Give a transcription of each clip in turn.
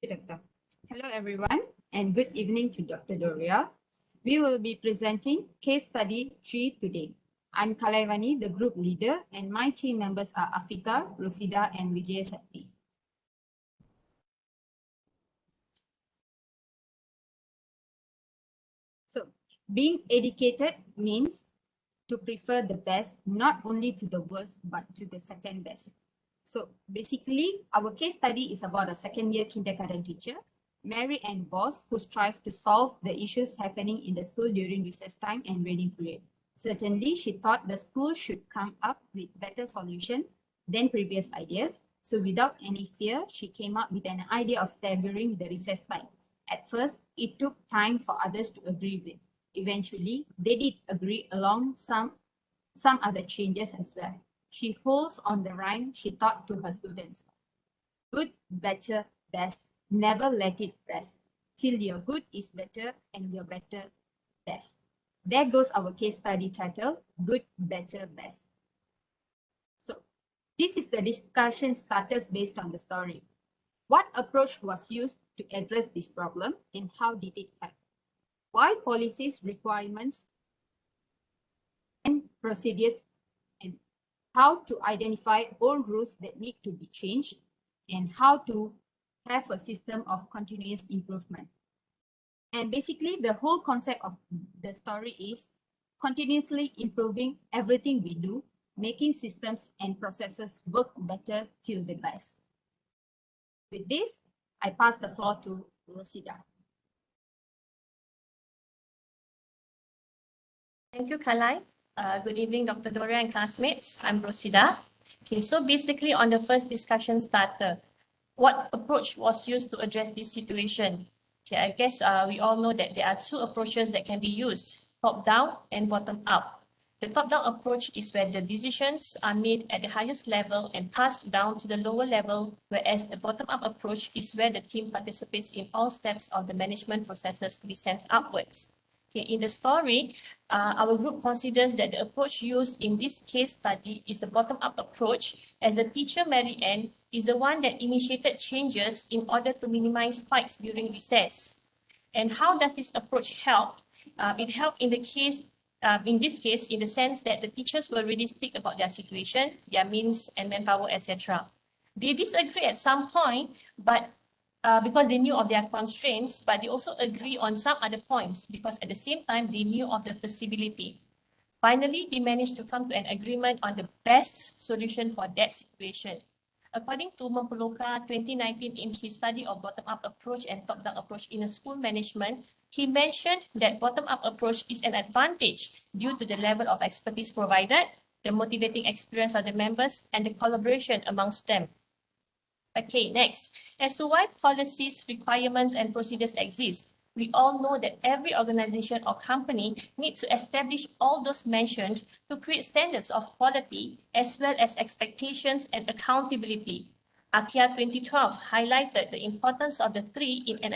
Hello everyone and good evening to Dr. Doria. We will be presenting case study 3 today. I'm Kalaivani, the group leader, and my team members are Afika, Rosida, and Vijay Satthi. So, being educated means to prefer the best, not only to the worst, but to the second best. So basically, our case study is about a second-year kindergarten teacher, Mary Ann Boss, who strives to solve the issues happening in the school during recess time and reading period. Certainly, she thought the school should come up with better solution than previous ideas. So without any fear, she came up with an idea of staggering the recess time. At first, it took time for others to agree with. Eventually, they did agree along some other changes as well. She holds on the rhyme she taught to her students. Good, better, best. Never let it rest till your good is better and your better best. There goes our case study title, Good, Better, Best. So this is the discussion starters based on the story. What approach was used to address this problem and how did it help? Why policies, requirements, and procedures, and how to identify old rules that need to be changed, and how to have a system of continuous improvement. And basically, the whole concept of the story is continuously improving everything we do, making systems and processes work better till the best. With this, I pass the floor to Rosida. Thank you, Kalai. Good evening, Dr. Doria and classmates. I'm Rosida. Okay, so basically on the first discussion starter, what approach was used to address this situation? Okay, I guess we all know that there are two approaches that can be used, top-down and bottom-up. The top-down approach is where the decisions are made at the highest level and passed down to the lower level, whereas the bottom-up approach is where the team participates in all steps of the management processes to be sent upwards. Okay, in the story, our group considers that the approach used in this case study is the bottom-up approach, as the teacher, Mary Ann, is the one that initiated changes in order to minimize fights during recess. And how does this approach help? It helped in this case, in the sense that the teachers were realistic about their situation, their means and manpower, etc. They disagree at some point, but because they knew of their constraints, but they also agree on some other points because at the same time, they knew of the feasibility. Finally, they managed to come to an agreement on the best solution for that situation. According to Mempoloka 2019 in his study of bottom-up approach and top-down approach in a school management, he mentioned that bottom-up approach is an advantage due to the level of expertise provided, the motivating experience of the members, and the collaboration amongst them. Okay, next. As to why policies, requirements, and procedures exist, we all know that every organization or company needs to establish all those mentioned to create standards of quality as well as expectations and accountability. AKIA 2012 highlighted the importance of the three in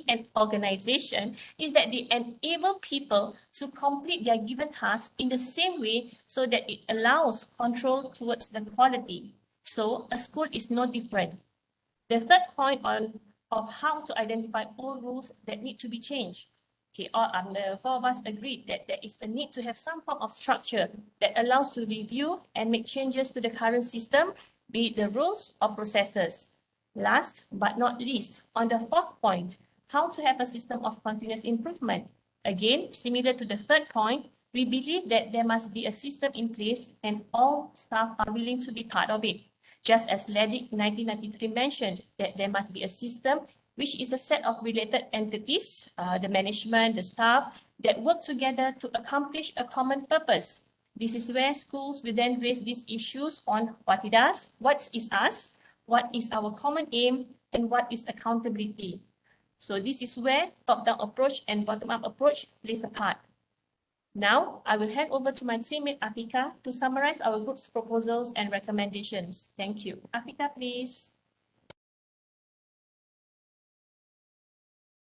an organization is that they enable people to complete their given task in the same way so that it allows control towards the quality. So a school is no different. The third point of how to identify all rules that need to be changed. Okay, the four of us agreed that there is a need to have some form of structure that allows to review and make changes to the current system, be it the rules or processes. Last but not least, on the fourth point, how to have a system of continuous improvement. Again, similar to the third point, we believe that there must be a system in place and all staff are willing to be part of it. Just as Ledick 1993 mentioned that there must be a system which is a set of related entities, the management, the staff, that work together to accomplish a common purpose. This is where schools will then raise these issues on what it does, what is us, what is our common aim, and what is accountability. So this is where top-down approach and bottom-up approach plays a part. Now, I will hand over to my teammate Afika to summarize our group's proposals and recommendations. Thank you. Afika, please.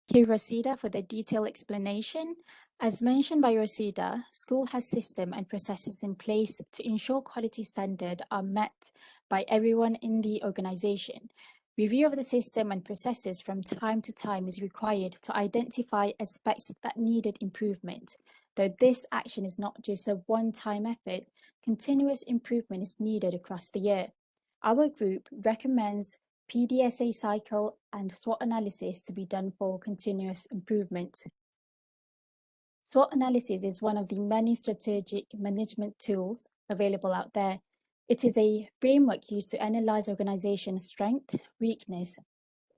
Thank you, Rosida, for the detailed explanation. As mentioned by Rosida, school has systems and processes in place to ensure quality standards are met by everyone in the organization. Review of the system and processes from time to time is required to identify aspects that needed improvement. Though this action is not just a one-time effort, continuous improvement is needed across the year. Our group recommends PDSA cycle and SWOT analysis to be done for continuous improvement. SWOT analysis is one of the many strategic management tools available out there. It is a framework used to analyze organization strength, weakness,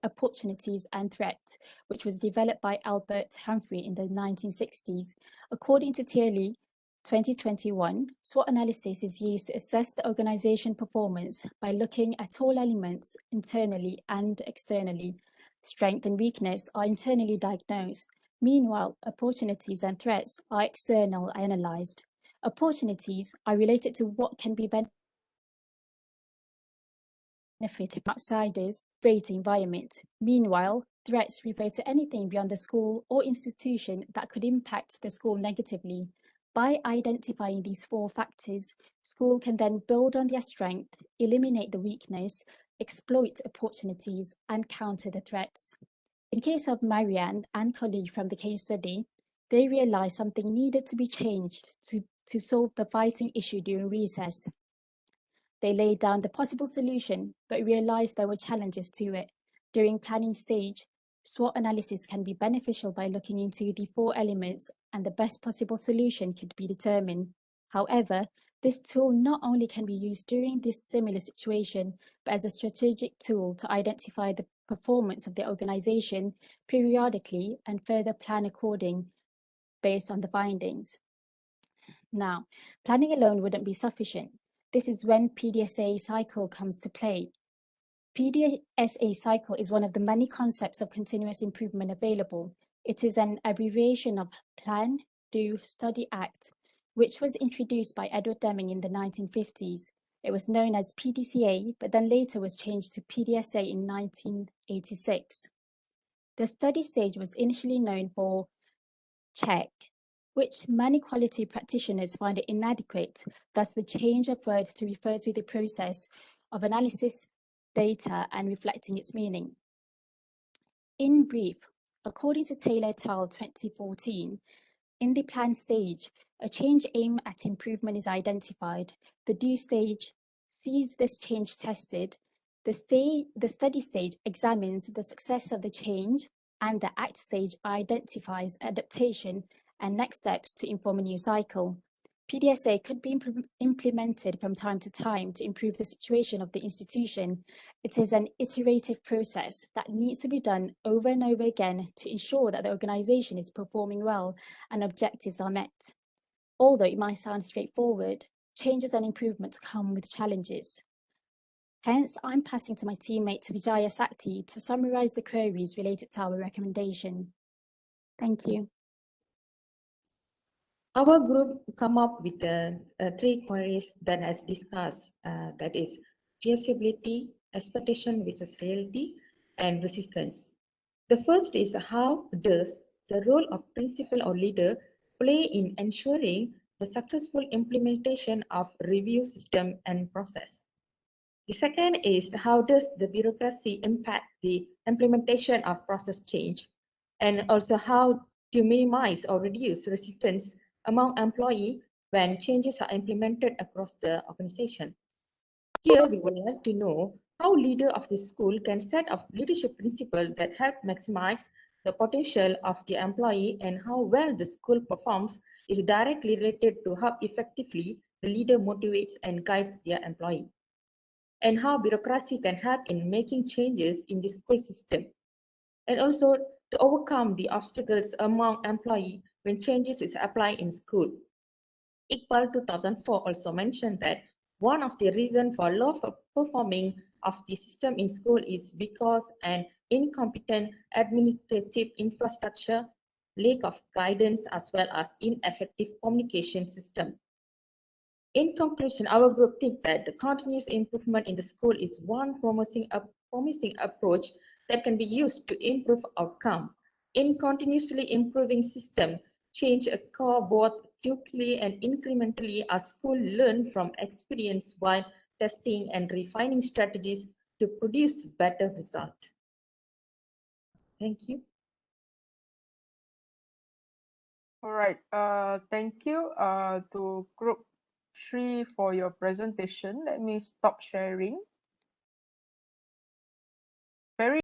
opportunities, and threats, which was developed by Albert Humphrey in the 1960s. According to Tierley, 2021, SWOT analysis is used to assess the organization performance by looking at all elements internally and externally. Strength and weakness are internally diagnosed. Meanwhile, opportunities and threats are external analyzed. Opportunities are related to what can be benefited from outsiders, great environment. Meanwhile, threats refer to anything beyond the school or institution that could impact the school negatively. By identifying these four factors, school can then build on their strength, eliminate the weakness, exploit opportunities, and counter the threats. In case of Marianne and colleague from the case study, they realized something needed to be changed to solve the fighting issue during recess. They laid down the possible solution, but realized there were challenges to it. During planning stage, SWOT analysis can be beneficial by looking into the four elements, and the best possible solution could be determined. However, this tool not only can be used during this similar situation, but as a strategic tool to identify the performance of the organization periodically and further plan according based on the findings. Now, planning alone wouldn't be sufficient. This is when PDSA cycle comes to play. PDSA cycle is one of the many concepts of continuous improvement available. It is an abbreviation of Plan, Do, Study, Act, which was introduced by Edward Deming in the 1950s. It was known as PDCA, but then later was changed to PDSA in 1986. The study stage was initially known for check, which many quality practitioners find it inadequate, thus the change of word to refer to the process of analysis data and reflecting its meaning. In brief, according to Taylor et al. 2014, in the plan stage, a change aimed at improvement is identified. The do stage sees this change tested. The study stage examines the success of the change, and the act stage identifies adaptation and next steps to inform a new cycle. PDSA could be implemented from time to time to improve the situation of the institution. It is an iterative process that needs to be done over and over again to ensure that the organization is performing well and objectives are met. Although it might sound straightforward, changes and improvements come with challenges. Hence, I'm passing to my teammate Vijaya Sakti to summarize the queries related to our recommendation. Thank you. Our group come up with three queries that as discussed, that is feasibility, expectation versus reality, and resistance. The first is how does the role of principal or leader play in ensuring the successful implementation of review system and process. The second is how does the bureaucracy impact the implementation of process change, and also how to minimize or reduce resistance among employees when changes are implemented across the organization. Here, we would like to know how leader of the school can set up leadership principles that help maximize the potential of the employee, and how well the school performs is directly related to how effectively the leader motivates and guides their employee, and how bureaucracy can help in making changes in the school system, and also to overcome the obstacles among employees when changes is applied in school. Iqbal 2004 also mentioned that one of the reasons for low performing of the system in school is because an incompetent administrative infrastructure, lack of guidance, as well as ineffective communication system. In conclusion, our group thinks that the continuous improvement in the school is one promising approach that can be used to improve outcome. In continuously improving system, change occur both quickly and incrementally as school learn from experience while testing and refining strategies to produce better result. Thank you. All right. Thank you to Group 3 for your presentation. Let me stop sharing. Very